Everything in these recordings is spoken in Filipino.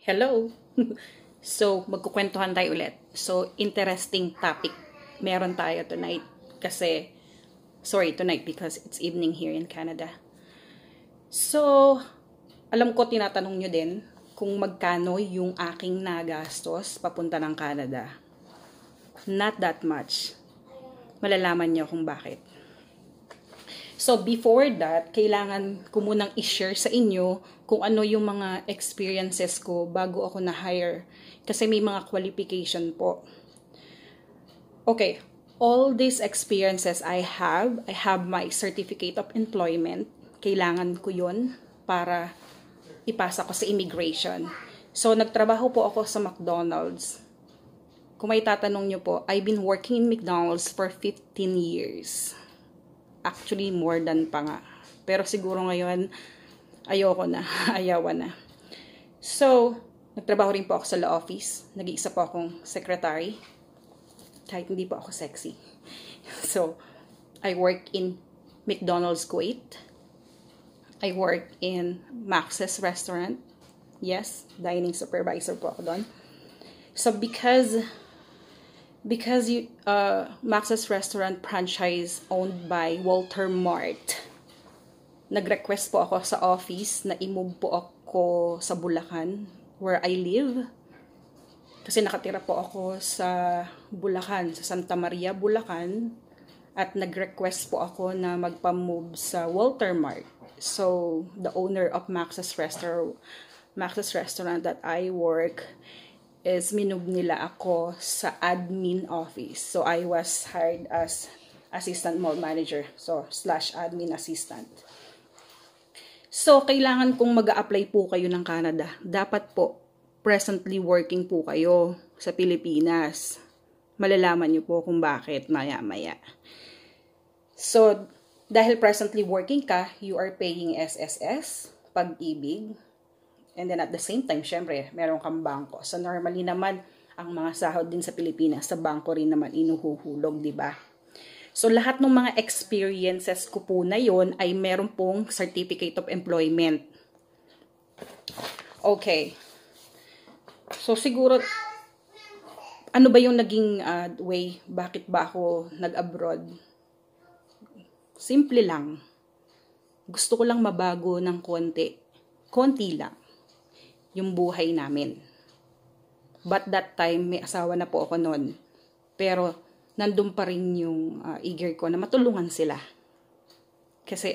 Hello! So, magkukwentuhan tayo ulit. So, interesting topic meron tayo tonight. Tonight because it's evening here in Canada. So, alam ko tinatanong nyo din kung magkano yung aking nagastos papunta ng Canada. Not that much. Malalaman nyo kung bakit. So, before that, kailangan ko munang i-share sa inyo kung ano yung mga experiences ko bago ako na-hire. Kasi may mga qualification po. Okay, all these experiences I have my certificate of employment. Kailangan ko yun para ipasa ko sa immigration. So, nagtrabaho po ako sa McDonald's. Kung may tatanong nyo po, I've been working in McDonald's for 15 years. Actually, more than pa nga. Pero siguro ngayon, ayawan na. So, nagtrabaho rin po ako sa law office. Nag-iisa po akong secretary. Kahit hindi po ako sexy. So, I work in McDonald's Kuwait. I work in Max's restaurant. Yes, dining supervisor po ako doon. So, because Max's restaurant franchise owned by Walter Mart, nag-request po ako sa office na i-move po ako sa Bulacan, where I live. Kasi nakatira po ako sa Bulacan, sa Santa Maria, Bulacan. At nag-request po ako na magpa-move sa Walter Mart. So, the owner of Max's restaurant that I work is minove nila ako sa admin office. So, I was hired as assistant mall manager. So, /admin assistant. So, kailangan kung mag-a-apply po kayo ng Canada, dapat po presently working po kayo sa Pilipinas. Malalaman nyo po kung bakit maya-maya. So, dahil presently working ka, you are paying SSS, Pag-ibig, and then at the same time, syempre, meron kang bangko. So, normally naman, ang mga sahod din sa Pilipinas, sa bangko rin naman inuhuhulog, di ba? So, lahat ng mga experiences ko po na yon ay meron pong Certificate of Employment. Okay. So, siguro, ano ba yung naging way? Bakit ba ako nag-abroad? Simple lang. Gusto ko lang mabago ng konti. Konti lang yung buhay namin. But that time, may asawa na po ako noon. Pero, nandun pa rin yung eager ko na matulungan sila. Kasi,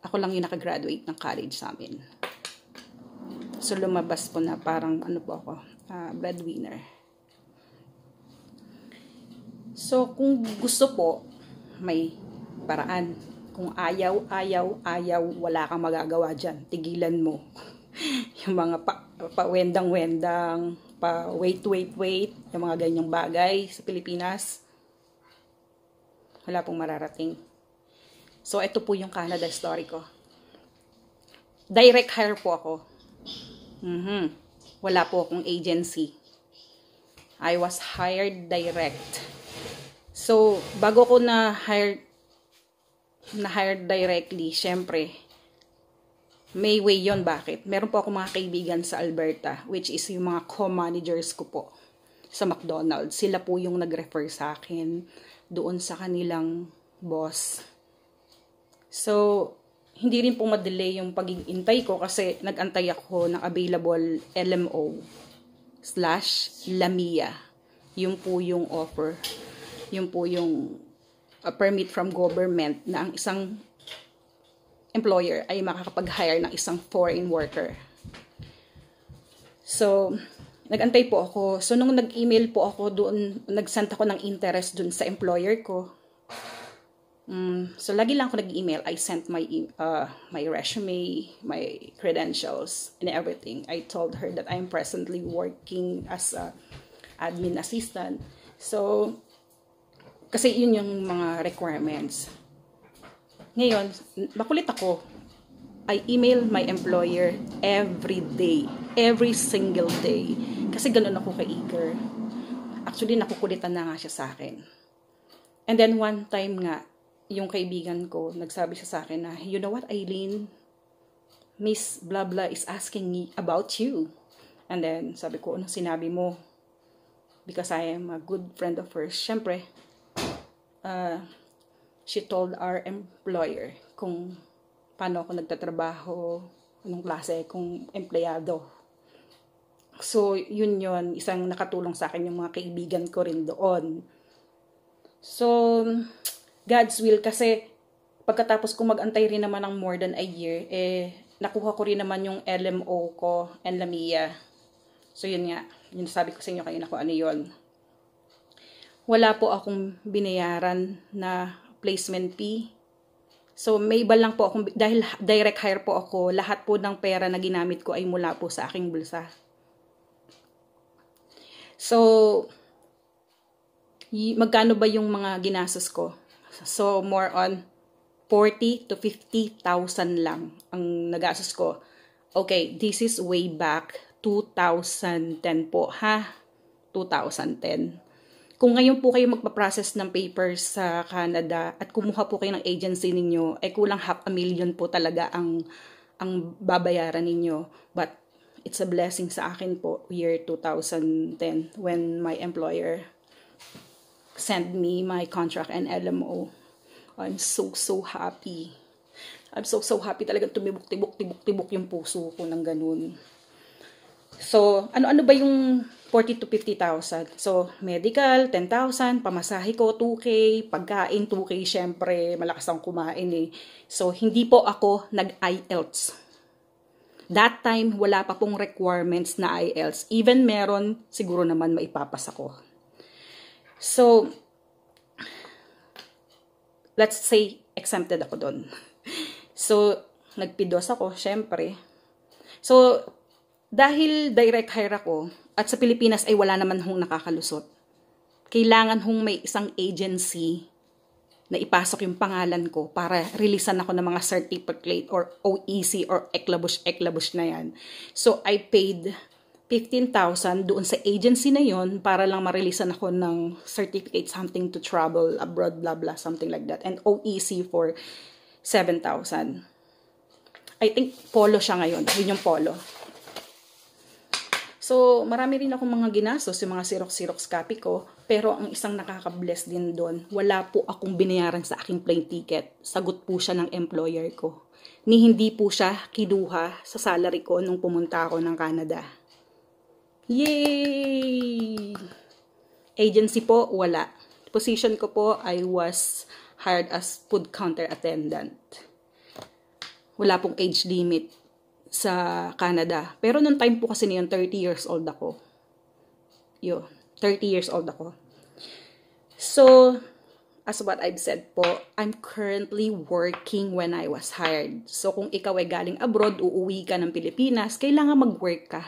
ako lang yung nakagraduate ng college sa amin. So, lumabas po na parang, breadwinner. So, kung gusto po, may paraan. Kung ayaw, wala kang magagawa dyan. Tigilan mo. Yung mga pa-wendang-wendang, pa-wait, yung mga ganyang bagay sa Pilipinas, wala pong mararating. So, ito po yung Canada story ko. Direct hire po ako. Wala po akong agency. I was hired direct. So, bago ko na-hired directly, syempre, may way yon. Bakit? Meron po ako mga kaibigan sa Alberta, which is yung mga co-managers ko po sa McDonald's. Sila po yung nag-refer sa akin doon sa kanilang boss. So, hindi rin po madelay yung pag-iintay ko kasi nag-antay ako ng available LMO/LAMIA. Yung po yung offer. Yung po yung permit from government na ang isang employer ay makakapag-hire ng isang foreign worker. So, nag-antay po ako. So, nung nag-email po ako doon, nag-send ako ng interest doon sa employer ko. So, lagi lang ako nag-email. I sent my resume, my credentials, and everything. I told her that I'm presently working as a admin assistant. So, kasi yun yung mga requirements. Ngayon, makulit ako. I email my employer every day. Every single day. Kasi ganun ako ka-eager. Actually, nakukulitan na nga siya sa akin. And then one time nga, yung kaibigan ko, nagsabi siya sa akin na, you know what, Eileen? Miss blah blah is asking me about you. And then, sabi ko, anong sinabi mo? Because I am a good friend of hers. Syempre, she told our employer kung paano ako nagtatrabaho, anong klase, kung empleyado. So, yun, isang nakatulong sa akin yung mga kaibigan ko rin doon. So, God's will, kasi pagkatapos ko mag-antay rin naman ng more than a year, nakuha ko rin naman yung LMO ko and LAMIA. So, yun nga. Yun sabi ko sa inyo kanina kung ano yun. Wala po akong binayaran na placement fee. So, may iba lang po akong, dahil direct hire po ako, lahat po ng pera na ginamit ko ay mula po sa aking bulsa. So, magkano ba yung mga ginastos ko? So, more on 40 to 50,000 lang ang nagastos ko. Okay, this is way back 2010 po, ha? 2010. Kung ngayon po kayo magpa-process ng papers sa Canada at kumuha po kayo ng agency ninyo, ay kulang 500,000 po talaga ang babayaran ninyo. But it's a blessing sa akin po, year 2010, when my employer sent me my contract and LMO. I'm so happy. I'm so happy talaga, tumibok-tibok yung puso ko ng ganun. So, ano ba yung 40 to 50,000? So, medical, 10,000, pamasahe ko, 2K, pagkain, 2K, syempre, malakas ang kumain eh. So, hindi po ako nag-IELTS. That time, wala pa pong requirements na IELTS. Even meron, siguro naman maipapasa ko. So, let's say, exempted ako doon. So, nagpidos ako, syempre. So, dahil direct hire ako, at sa Pilipinas ay wala naman hong nakakalusot, kailangan hong may isang agency na ipasok yung pangalan ko para releasean ako ng mga certificate or OEC or eklabush na yan. So, I paid 15,000 doon sa agency na yon para lang ma-releasean ako ng certificate, something to travel abroad, blah blah, something like that. And OEC for 7,000. I think polo siya ngayon. Yun yung polo. So, marami rin akong mga ginastos, yung mga Xerox copy ko. Pero ang isang nakaka-bless din doon, wala po akong binayaran sa aking plane ticket. Sagot po siya ng employer ko. Hindi po siya kinuha sa salary ko nung pumunta ako ng Canada. Yay! Agency po, wala. Position ko po, I was hired as food counter attendant. Wala pong age limit sa Canada. Pero nung time po kasi niyon, 30 years old ako. 30 years old ako. So, as what I've said po, I'm currently working when I was hired. So, kung ikaw ay galing abroad, uuwi ka ng Pilipinas, kailangan mag-work ka.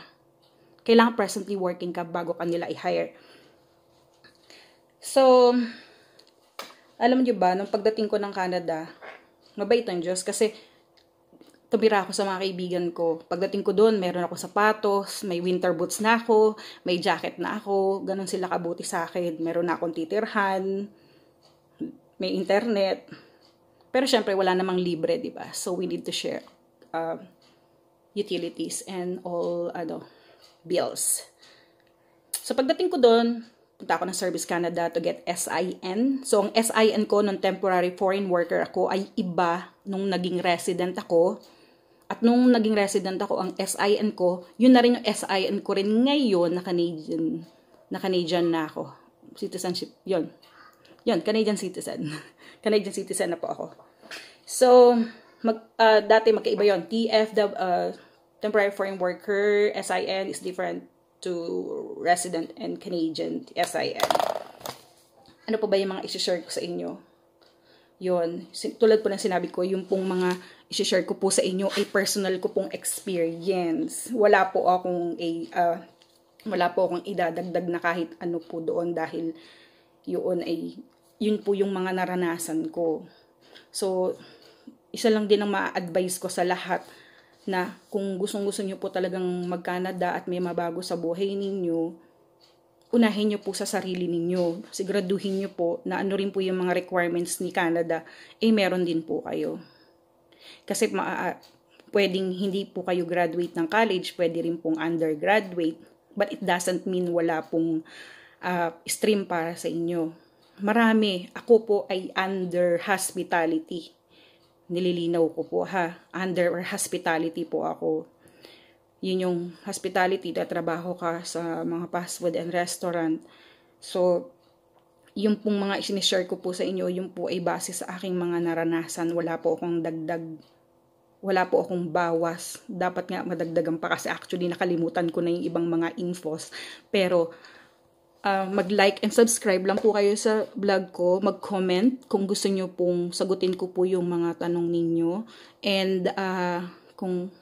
Kailangan presently working ka bago ka nila i-hire. So, alam niyo ba, nung pagdating ko ng Canada, mabait ang Diyos kasi tumira ako sa mga kaibigan ko. Pagdating ko doon, meron ako sapatos, may winter boots na ako, may jacket na ako, ganun sila kabuti sa akin. Meron na akong titirhan, may internet. Pero syempre, wala namang libre, di ba? So, we need to share utilities and all, bills. So, pagdating ko doon, punta ako ng Service Canada to get SIN. So, ang SIN ko nung temporary foreign worker ako ay iba nung naging resident ako. At nung naging resident ako, ang SIN ko, yun na rin yung SIN ko rin ngayon na Canadian na ako. Citizenship, yun. Yun, Canadian citizen. Canadian citizen na po ako. So, dati magkaiba yun. Temporary foreign worker, SIN is different to resident and Canadian SIN. Ano po ba yung mga isi-share ko sa inyo? Yun, tulad po ng sinabi ko, yung pong mga isi-share ko po sa inyo ay personal ko pong experience. Wala po akong idadagdag na kahit ano po doon dahil yun po yung mga naranasan ko. So, isa lang din ang ma-advise ko sa lahat na kung gustong-gusto nyo po talagang mag-Canada at may mabago sa buhay ninyo, unahin nyo po sa sarili ninyo. Siguraduhin nyo po na ano rin po yung mga requirements ni Canada, meron din po kayo. Kasi pwedeng hindi po kayo graduate ng college, pwede rin pong undergraduate, but it doesn't mean wala pong stream para sa inyo. Marami. Ako po ay under hospitality. Nililinaw ko po ha. Under hospitality po ako. Yun yung hospitality na trabaho ka sa mga fast food and restaurant. So, yung pong mga sinishare ko po sa inyo, yung po ay base sa aking mga naranasan. Wala po akong dagdag, wala po akong bawas. Dapat nga madagdagan pa kasi actually nakalimutan ko na yung ibang mga infos. Pero mag-like and subscribe lang po kayo sa vlog ko. Mag-comment kung gusto nyo pong sagutin ko po yung mga tanong ninyo. And kung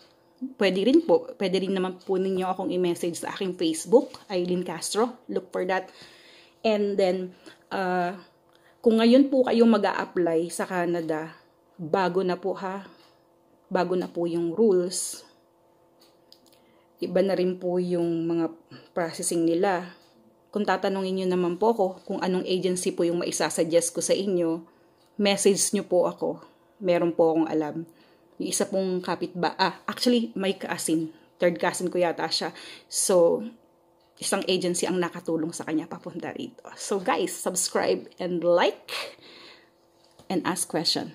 pwede rin naman po ninyo akong i-message sa aking Facebook, Aileen Castro. Look for that. And then, kung ngayon po kayo mag-a-apply sa Canada, bago na po ha, bago na po yung rules, iba na rin po yung mga processing nila. Kung tatanungin nyo naman po ako kung anong agency po yung maisasuggest ko sa inyo, message nyo po ako. Meron po akong alam. Yung isa pong actually, may cousin. Third cousin ko yata siya. So, isang agency ang nakatulong sa kanya papunta rito. So guys, subscribe and like and ask question.